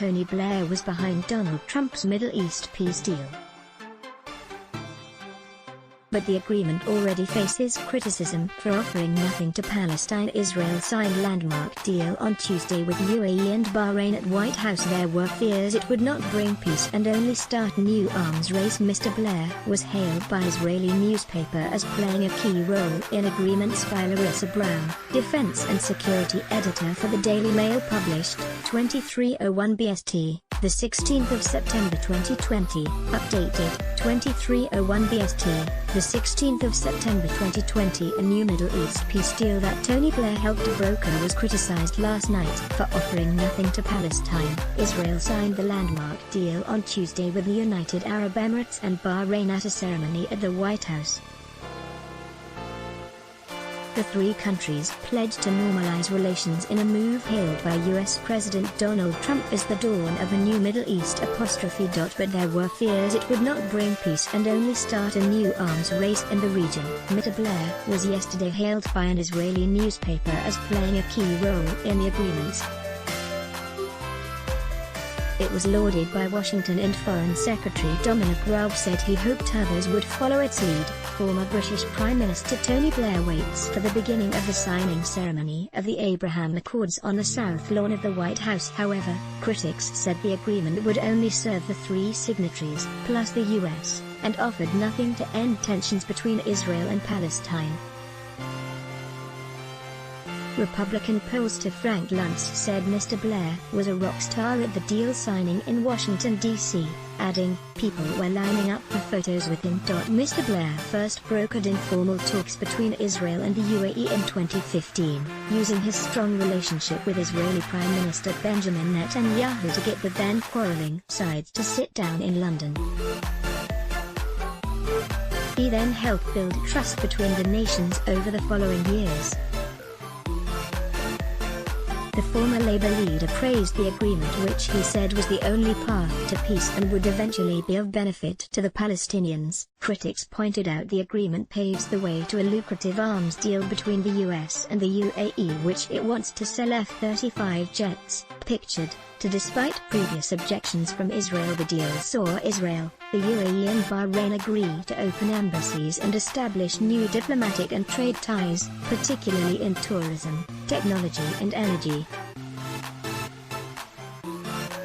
Tony Blair was behind Donald Trump's Middle East peace deal. But the agreement already faces criticism for offering nothing to Palestine. Israel signed landmark deal on Tuesday with UAE and Bahrain at White House. There were fears it would not bring peace and only start new arms race. Mr. Blair was hailed by Israeli newspaper as playing a key role in agreements by Larissa Brown, defense and security editor for the Daily Mail, published 2301 BST, the 16th of September 2020, updated 2301 BST, the 16th of September 2020. A new Middle East peace deal that Tony Blair helped broker was criticized last night for offering nothing to Palestine. Israel signed the landmark deal on Tuesday with the United Arab Emirates and Bahrain at a ceremony at the White House. The three countries pledged to normalize relations in a move hailed by U.S. President Donald Trump as the dawn of a new Middle East. But there were fears it would not bring peace and only start a new arms race in the region. Mr. Blair was yesterday hailed by an Israeli newspaper as playing a key role in the agreements. It was lauded by Washington, and Foreign Secretary Dominic Raab said he hoped others would follow its lead. Former British Prime Minister Tony Blair waits for the beginning of the signing ceremony of the Abraham Accords on the south lawn of the White House. However, critics said the agreement would only serve the three signatories, plus the US, and offered nothing to end tensions between Israel and Palestine. Republican pollster Frank Luntz said Mr. Blair was a rock star at the deal signing in Washington, D.C., adding, "People were lining up for photos with him." Mr. Blair first brokered informal talks between Israel and the UAE in 2015, using his strong relationship with Israeli Prime Minister Benjamin Netanyahu to get the then quarreling sides to sit down in London. He then helped build trust between the nations over the following years. The former Labour leader praised the agreement, which he said was the only path to peace and would eventually be of benefit to the Palestinians. Critics pointed out the agreement paves the way to a lucrative arms deal between the US and the UAE, which it wants to sell F-35 jets, pictured, to despite previous objections from Israel. The deal saw Israel, the UAE and Bahrain agree to open embassies and establish new diplomatic and trade ties, particularly in tourism, technology and energy.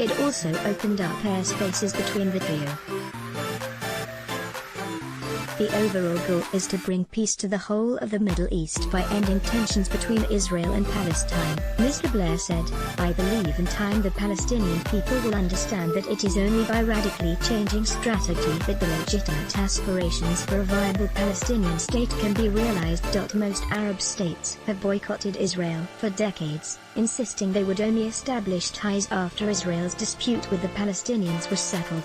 It also opened up airspaces between the trio. The overall goal is to bring peace to the whole of the Middle East by ending tensions between Israel and Palestine. Mr. Blair said, "I believe in time the Palestinian people will understand that it is only by radically changing strategy that the legitimate aspirations for a viable Palestinian state can be realized." Most Arab states have boycotted Israel for decades, insisting they would only establish ties after Israel's dispute with the Palestinians was settled.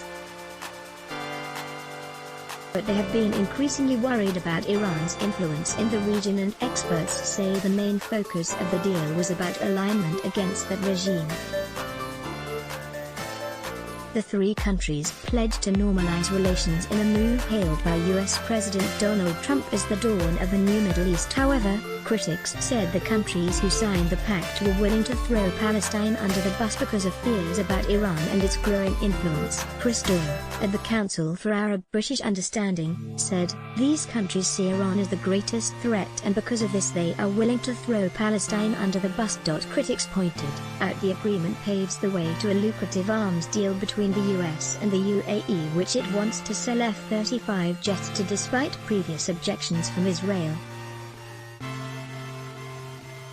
But they have been increasingly worried about Iran's influence in the region, and experts say the main focus of the deal was about alignment against that regime. The three countries pledged to normalize relations in a move hailed by US President Donald Trump as the dawn of a new Middle East. However, critics said the countries who signed the pact were willing to throw Palestine under the bus because of fears about Iran and its growing influence. Chris Doyle, at the Council for Arab-British Understanding, said, "These countries see Iran as the greatest threat, and because of this they are willing to throw Palestine under the bus." Critics pointed out the agreement paves the way to a lucrative arms deal between the US and the UAE, which it wants to sell F-35 jets to despite previous objections from Israel.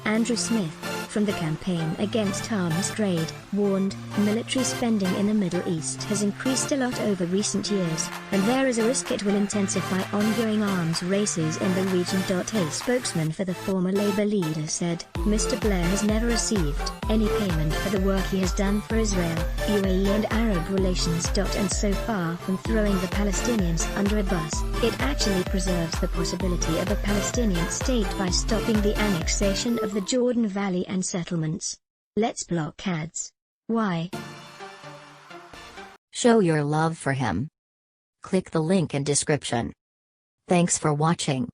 Andrew Smith, from the Campaign Against Arms Trade, warned, military spending in the Middle East has increased a lot over recent years, and there is a risk it will intensify ongoing arms races in the region. A spokesman for the former Labour leader said, "Mr. Blair has never received any payment for the work he has done for Israel, UAE and Arab relations. And so far from throwing the Palestinians under a bus, it actually preserves the possibility of a Palestinian state by stopping the annexation of the Jordan Valley and settlements. Let's block ads. Why?" Show your love for him. Click the link in description. Thanks for watching.